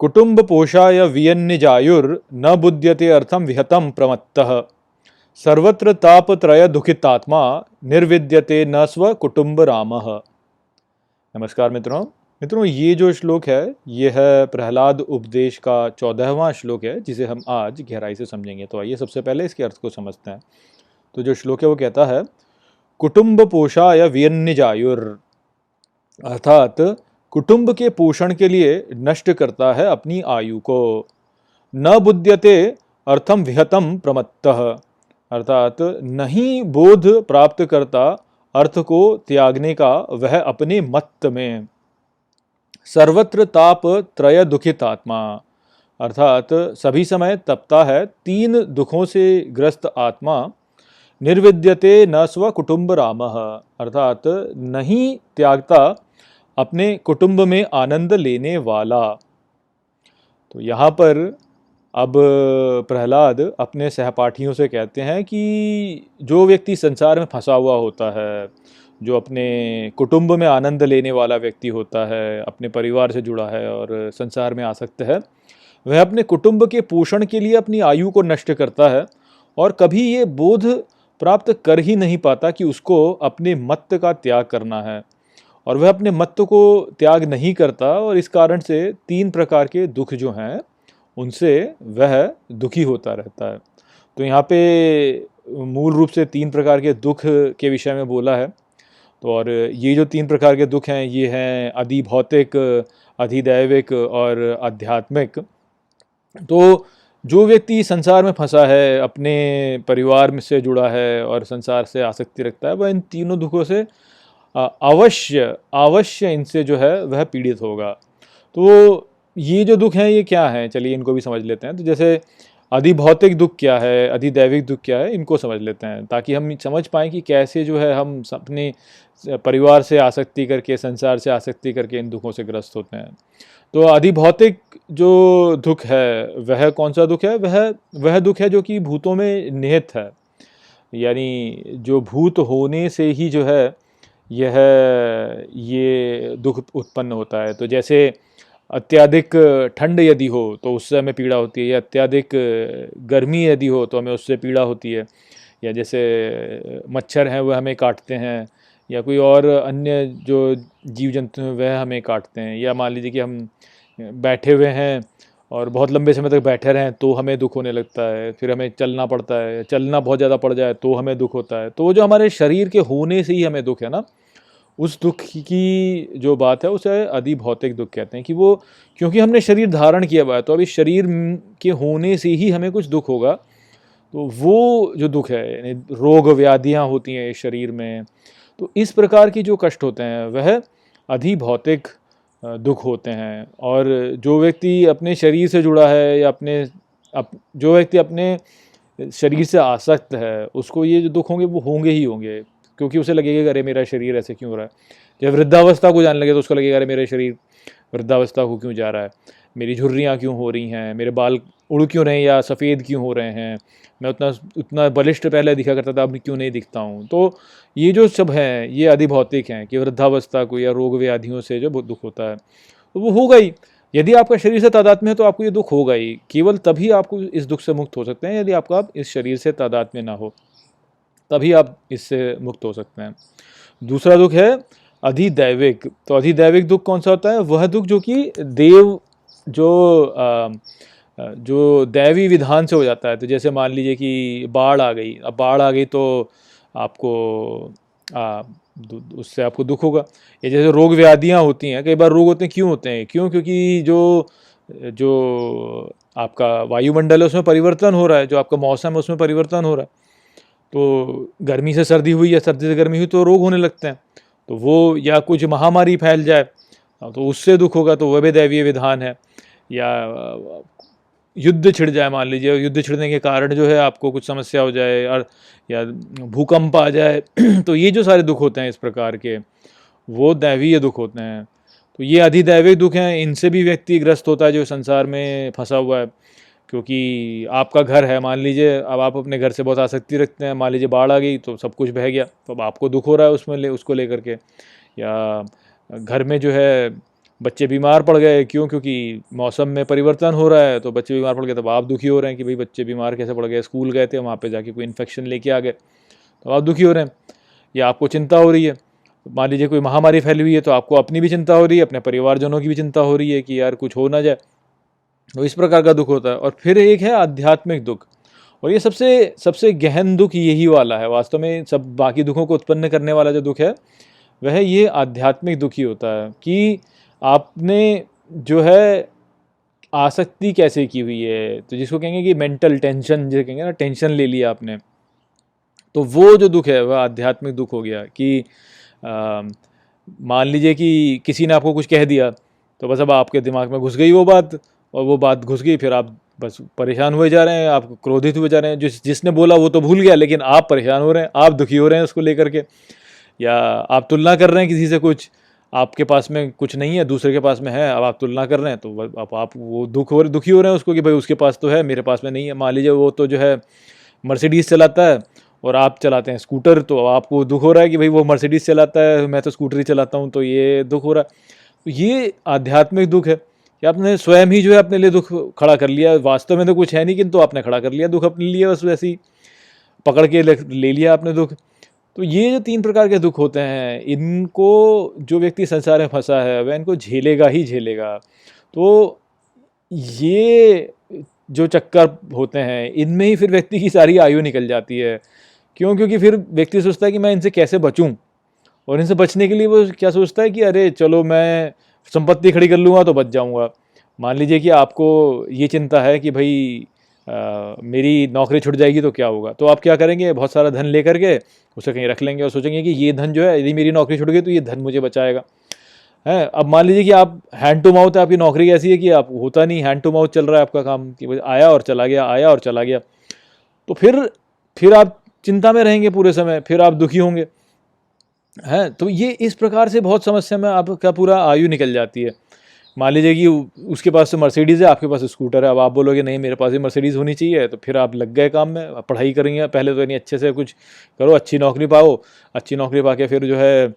कुटुंब पोषाय वियन्निजायुर् न बुध्यते अर्थम विहतम प्रमत्तः सर्वत्र तापत्रय दुखितात्मा निर्विद्यते न स्व कुटुंब रामः। नमस्कार मित्रों। ये जो श्लोक है ये है प्रहलाद उपदेश का 14वां श्लोक है, जिसे हम आज गहराई से समझेंगे। तो आइए सबसे पहले इसके अर्थ को समझते हैं। तो जो श्लोक है वो कहता है, कुटुंब पोषाय वियन्निजायुर्, अर्थात कुटुंब के पोषण के लिए नष्ट करता है अपनी आयु को। न बुध्यते अर्थम विहतम प्रमत्तः, अर्थात नहीं बोध प्राप्त करता अर्थ को त्यागने का वह अपने मत्त में। सर्वत्र ताप त्रय दुखित आत्मा, अर्थात सभी समय तपता है तीन दुखों से ग्रस्त आत्मा। निर्विद्यते न स्व कुटुंब रामः, अर्थात नहीं त्यागता अपने कुटुंब में आनंद लेने वाला। तो यहाँ पर अब प्रहलाद अपने सहपाठियों से कहते हैं कि जो व्यक्ति संसार में फंसा हुआ होता है, जो अपने कुटुंब में आनंद लेने वाला व्यक्ति होता है, अपने परिवार से जुड़ा है और संसार में आसक्त है, वह अपने कुटुंब के पोषण के लिए अपनी आयु को नष्ट करता है और कभी ये बोध प्राप्त कर ही नहीं पाता कि उसको अपने मत्त का त्याग करना है। और वह अपने मत्त को त्याग नहीं करता और इस कारण से तीन प्रकार के दुख जो हैं उनसे वह दुखी होता रहता है। तो यहाँ पे मूल रूप से तीन प्रकार के दुख के विषय में बोला है। तो और ये जो तीन प्रकार के दुख हैं ये हैं अधिभौतिक, अधिदैविक और आध्यात्मिक। तो जो व्यक्ति संसार में फंसा है, अपने परिवार में से जुड़ा है और संसार से आसक्ति रखता है, वह इन तीनों दुखों से अवश्य इनसे जो है वह पीड़ित होगा। तो ये जो दुख हैं ये क्या हैं, चलिए इनको भी समझ लेते हैं। तो जैसे अधिभौतिक दुख क्या है, अधिदैविक दुख क्या है, इनको समझ लेते हैं ताकि हम समझ पाएँ कि कैसे जो है हम अपने परिवार से आसक्ति करके, संसार से आसक्ति करके इन दुखों से ग्रस्त होते हैं। तो अधिभौतिक जो दुख है वह कौन सा दुख है? वह दुख है जो कि भूतों में निहित है, यानी जो भूत होने से ही जो है ये दुख उत्पन्न होता है। तो जैसे अत्यधिक ठंड यदि हो तो उससे हमें पीड़ा होती है, या अत्यधिक गर्मी यदि हो तो हमें उससे पीड़ा होती है, या जैसे मच्छर हैं वह हमें काटते हैं, या कोई और अन्य जो जीव जंतु हैं वह हमें काटते हैं, या मान लीजिए कि हम बैठे हुए हैं और बहुत लंबे समय तक बैठे रहें तो हमें दुख होने लगता है, फिर हमें चलना पड़ता है, चलना बहुत ज़्यादा पड़ जाए तो हमें दुख होता है। तो जो हमारे शरीर के होने से ही हमें दुख है ना, उस दुख की जो बात है उसे अधिभौतिक दुख कहते हैं। कि वो क्योंकि हमने शरीर धारण किया हुआ है तो अब इस शरीर के होने से ही हमें कुछ दुख होगा। तो वो जो दुख है, यानी रोग व्याधियाँ होती हैं इस शरीर में, तो इस प्रकार की जो कष्ट होते हैं वह अधिभौतिक दुख होते हैं। और जो व्यक्ति अपने शरीर से जुड़ा है या जो व्यक्ति अपने शरीर से आसक्त है उसको ये जो दुख होंगे वो होंगे ही होंगे, क्योंकि उसे लगेगा अरे मेरा शरीर ऐसे क्यों हो रहा है। जब वृद्धावस्था को जाने लगे तो उसको लगेगा अरे मेरा शरीर वृद्धावस्था को क्यों जा रहा है, मेरी झुर्रियाँ क्यों हो रही हैं, मेरे बाल उड़ क्यों रहे हैं या सफ़ेद क्यों हो रहे हैं, मैं उतना बलिष्ठ पहले दिखा करता था अब क्यों नहीं दिखता हूँ। तो ये जो सब हैं ये अधिभौतिक हैं कि वृद्धावस्था को या रोग व्याधियों से जो दुख होता है तो वो होगा ही। यदि आपका शरीर से तादात्म्य है तो आपको ये दुख होगा ही। केवल तभी आपको इस दुख से मुक्त हो सकते हैं यदि आपका इस शरीर से तादात्म्य ना हो, तभी आप इससे मुक्त हो सकते हैं। दूसरा दुख है अधिदैविक। तो अधिदैविक दुख कौन सा होता है? वह दुख जो कि जो दैवी विधान से हो जाता है। तो जैसे मान लीजिए कि बाढ़ आ गई, अब बाढ़ आ गई तो आपको उससे आपको दुख होगा। या जैसे रोग व्याधियाँ होती हैं, कई बार रोग होते हैं, क्यों होते हैं? क्योंकि जो आपका वायुमंडल है उसमें परिवर्तन हो रहा है, जो आपका मौसम है उसमें परिवर्तन हो रहा है। तो गर्मी से सर्दी हुई या सर्दी से गर्मी हुई तो रोग होने लगते हैं। तो वो, या कुछ महामारी फैल जाए तो उससे दुख होगा, तो वह भी दैवीय विधान है। या युद्ध छिड़ जाए, मान लीजिए युद्ध छिड़ने के कारण जो है आपको कुछ समस्या हो जाए और या भूकंप आ जाए तो ये जो सारे दुख होते हैं इस प्रकार के, वो दैवीय दुख होते हैं। तो ये अधिदैविक दुख हैं, इनसे भी व्यक्ति ग्रस्त होता है जो संसार में फंसा हुआ है। क्योंकि आपका घर है, मान लीजिए अब आप अपने घर से बहुत आसक्ति रखते हैं, मान लीजिए बाढ़ आ गई तो सब कुछ बह गया, तो अब आपको दुख हो रहा है उसको लेकर के। या घर में जो है बच्चे बीमार पड़ गए, क्यों? क्योंकि मौसम में परिवर्तन हो रहा है, तो बच्चे बीमार पड़ गए, तब आप दुखी हो रहे हैं कि भाई बच्चे बीमार कैसे पड़ गए, स्कूल गए थे वहाँ पे जाके कोई इन्फेक्शन लेके आ गए, तो आप दुखी हो रहे हैं, या आपको चिंता हो रही है। मान लीजिए कोई महामारी फैली हुई है, तो आपको अपनी भी चिंता हो रही है, अपने परिवारजनों की भी चिंता हो रही है कि यार कुछ हो ना जाए, तो इस प्रकार का दुख होता है। और फिर एक है आध्यात्मिक दुख, और ये सबसे सबसे गहन दुख यही वाला है वास्तव में। सब बाकी दुखों को उत्पन्न करने वाला जो दुख है वह ये आध्यात्मिक दुख ही होता है, कि आपने जो है आसक्ति कैसे की हुई है, तो जिसको कहेंगे कि मेंटल टेंशन, जिसे कहेंगे ना, टेंशन ले लिया आपने, तो वो जो दुख है वह आध्यात्मिक दुख हो गया। कि मान लीजिए कि किसी ने आपको कुछ कह दिया, तो बस अब आपके दिमाग में घुस गई वो बात, और वो बात घुस गई, फिर आप बस परेशान हुए जा रहे हैं, आप क्रोधित हुए जा रहे हैं। जिसने बोला वो तो भूल गया, लेकिन आप परेशान हो रहे हैं, आप दुखी हो रहे हैं उसको लेकर के, या आप तुलना कर रहे हैं किसी से, कुछ आपके पास में कुछ नहीं है, दूसरे के पास में है, अब आप तुलना कर रहे हैं, तो अब आप वो दुखी हो रहे हैं उसको कि भाई उसके पास तो है, मेरे पास में नहीं है। मान लीजिए वो तो जो है मर्सिडीज़ चलाता है और आप चलाते हैं स्कूटर, तो आपको दुख हो रहा है कि भाई वो मर्सिडीज़ चलाता है, मैं तो स्कूटर ही चलाता हूँ, तो ये दुख हो रहा है। तो ये आध्यात्मिक दुख है कि आपने स्वयं ही जो है अपने लिए दुख खड़ा कर लिया। वास्तव में तो कुछ है नहीं, किंतु आपने खड़ा कर लिया दुख अपने लिए, बस वैसे ही पकड़ के ले लिया आपने दुख। तो ये जो 3 प्रकार के दुख होते हैं, इनको जो व्यक्ति संसार में फंसा है वह इनको झेलेगा ही झेलेगा। तो ये जो चक्कर होते हैं, इनमें ही फिर व्यक्ति की सारी आयु निकल जाती है। क्यों? क्योंकि फिर व्यक्ति सोचता है कि मैं इनसे कैसे बचूं, और इनसे बचने के लिए वो क्या सोचता है कि अरे चलो मैं संपत्ति खड़ी कर लूँगा तो बच जाऊँगा। मान लीजिए कि आपको ये चिंता है कि भाई मेरी नौकरी छूट जाएगी तो क्या होगा, तो आप क्या करेंगे, बहुत सारा धन लेकर के उसे कहीं रख लेंगे और सोचेंगे कि ये धन जो है, यदि मेरी नौकरी छूट गई तो ये धन मुझे बचाएगा। है, अब मान लीजिए कि आप हैंड टू माउथ है, आपकी नौकरी ऐसी है कि आप होता नहीं, हैंड टू माउथ चल रहा है आपका काम, कि आया और चला गया, आया और चला गया, तो फिर आप चिंता में रहेंगे पूरे समय, फिर आप दुखी होंगे। है, तो ये इस प्रकार से बहुत समस्या में आपका पूरा आयु निकल जाती है। मान लीजिए कि उसके पास तो मर्सिडीज़ है, आपके पास स्कूटर है, अब आप बोलोगे नहीं मेरे पास भी मर्सिडीज़ होनी चाहिए, तो फिर आप लग गए काम में, आप पढ़ाई करेंगे, पहले तो यानी अच्छे से कुछ करो, अच्छी नौकरी पाओ, अच्छी नौकरी पा के फिर जो है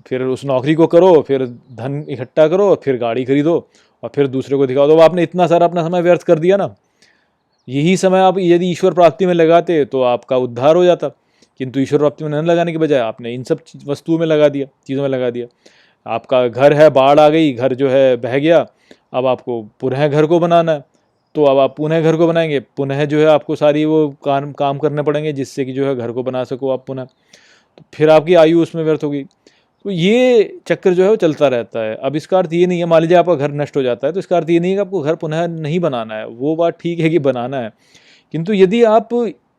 फिर उस नौकरी को करो, फिर धन इकट्ठा करो, फिर गाड़ी खरीदो, और फिर दूसरे को दिखाओ। तो आपने इतना सारा अपना समय व्यर्थ कर दिया ना। यही समय आप यदि ईश्वर प्राप्ति में लगाते तो आपका उद्धार हो जाता, किंतु ईश्वर प्राप्ति में न लगाने के बजाय आपने इन सब वस्तुओं में लगा दिया, चीज़ों में लगा दिया। आपका घर है, बाढ़ आ गई, घर जो है बह गया, अब आपको पुनः घर को बनाना है, तो अब आप पुनः घर को बनाएंगे, पुनः जो है आपको सारी वो काम करने पड़ेंगे जिससे कि जो है घर को बना सको आप पुनः, तो फिर आपकी आयु उसमें व्यर्थ होगी। तो ये चक्कर जो है वो चलता रहता है। अब इसका अर्थ ये नहीं है, मान लीजिए आपका घर नष्ट हो जाता है, तो इसका अर्थ ये नहीं है कि आपको घर पुनः नहीं बनाना है, वो बात ठीक है कि बनाना है, किंतु यदि आप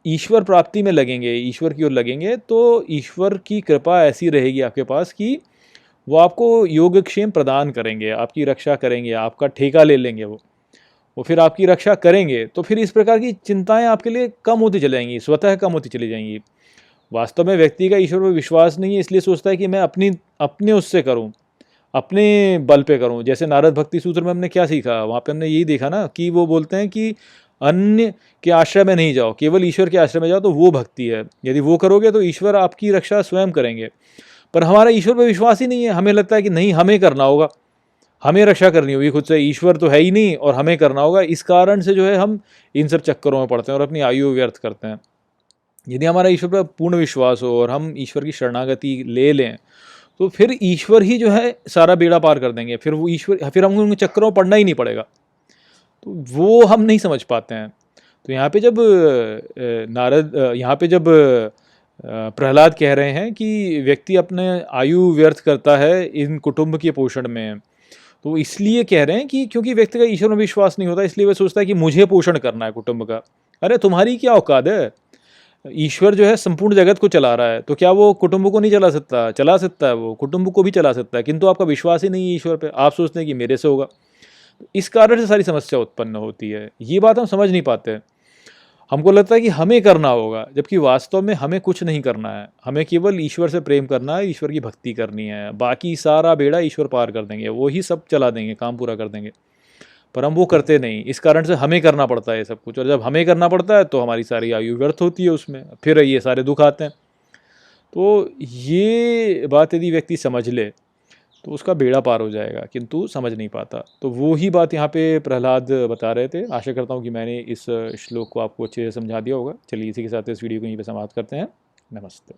ईश्वर प्राप्ति में लगेंगे, ईश्वर की ओर लगेंगे, तो ईश्वर की कृपा ऐसी रहेगी आपके पास कि वो आपको योगक्षेम प्रदान करेंगे, आपकी रक्षा करेंगे, आपका ठेका ले लेंगे वो फिर आपकी रक्षा करेंगे। तो फिर इस प्रकार की चिंताएं आपके लिए कम होती चली जाएंगी, स्वतः कम होती चली जाएंगी। वास्तव में व्यक्ति का ईश्वर पर विश्वास नहीं है, इसलिए सोचता है कि मैं अपने उससे करूं, अपने बल पे करूं। जैसे नारद भक्ति सूत्र में हमने क्या सीखा, वहाँ पे हमने यही देखा ना कि वो बोलते हैं कि अन्य के आश्रय में नहीं जाओ, केवल ईश्वर के आश्रय में जाओ, तो वो भक्ति है। यदि वो करोगे तो ईश्वर आपकी रक्षा स्वयं करेंगे। पर हमारा ईश्वर पर विश्वास ही नहीं है, हमें लगता है कि नहीं हमें करना होगा, हमें रक्षा करनी होगी खुद से, ईश्वर तो है ही नहीं और हमें करना होगा। इस कारण से जो है हम इन सब चक्करों में पड़ते हैं और अपनी आयु व्यर्थ करते हैं। यदि हमारा ईश्वर पर पूर्ण विश्वास हो और हम ईश्वर की शरणागति ले लें, तो फिर ईश्वर ही जो है सारा बेड़ा पार कर देंगे। फिर हम उन चक्करों में पड़ना ही नहीं पड़ेगा। तो वो हम नहीं समझ पाते हैं। तो यहाँ पे जब प्रहलाद कह रहे हैं कि व्यक्ति अपने आयु व्यर्थ करता है इन कुटुंब के पोषण में, तो इसलिए कह रहे हैं कि क्योंकि व्यक्ति का ईश्वर में विश्वास नहीं होता, इसलिए वह सोचता है कि मुझे पोषण करना है कुटुंब का। अरे तुम्हारी क्या औकात है, ईश्वर जो है संपूर्ण जगत को चला रहा है, तो क्या वो कुटुंब को नहीं चला सकता? चला सकता है, वो कुटुंब को भी चला सकता है, किंतु आपका विश्वास ही नहीं है ईश्वर पे, आप सोचते हैं कि मेरे से होगा। तो इस कारण से सारी समस्या उत्पन्न होती है। ये बात हम समझ नहीं पाते। हमको लगता है कि हमें करना होगा, जबकि वास्तव में हमें कुछ नहीं करना है। हमें केवल ईश्वर से प्रेम करना है, ईश्वर की भक्ति करनी है, बाकी सारा बेड़ा ईश्वर पार कर देंगे, वो ही सब चला देंगे, काम पूरा कर देंगे। पर हम वो करते नहीं, इस कारण से हमें करना पड़ता है सब कुछ, और जब हमें करना पड़ता है तो हमारी सारी आयु व्यर्थ होती है उसमें, फिर ये सारे दुख आते हैं। तो ये बात यदि व्यक्ति समझ ले तो उसका बेड़ा पार हो जाएगा, किंतु समझ नहीं पाता। तो वो ही बात यहाँ पे प्रहलाद बता रहे थे। आशा करता हूँ कि मैंने इस श्लोक को आपको अच्छे से समझा दिया होगा। चलिए इसी के साथ इस वीडियो को यहीं पे समाप्त करते हैं। नमस्ते।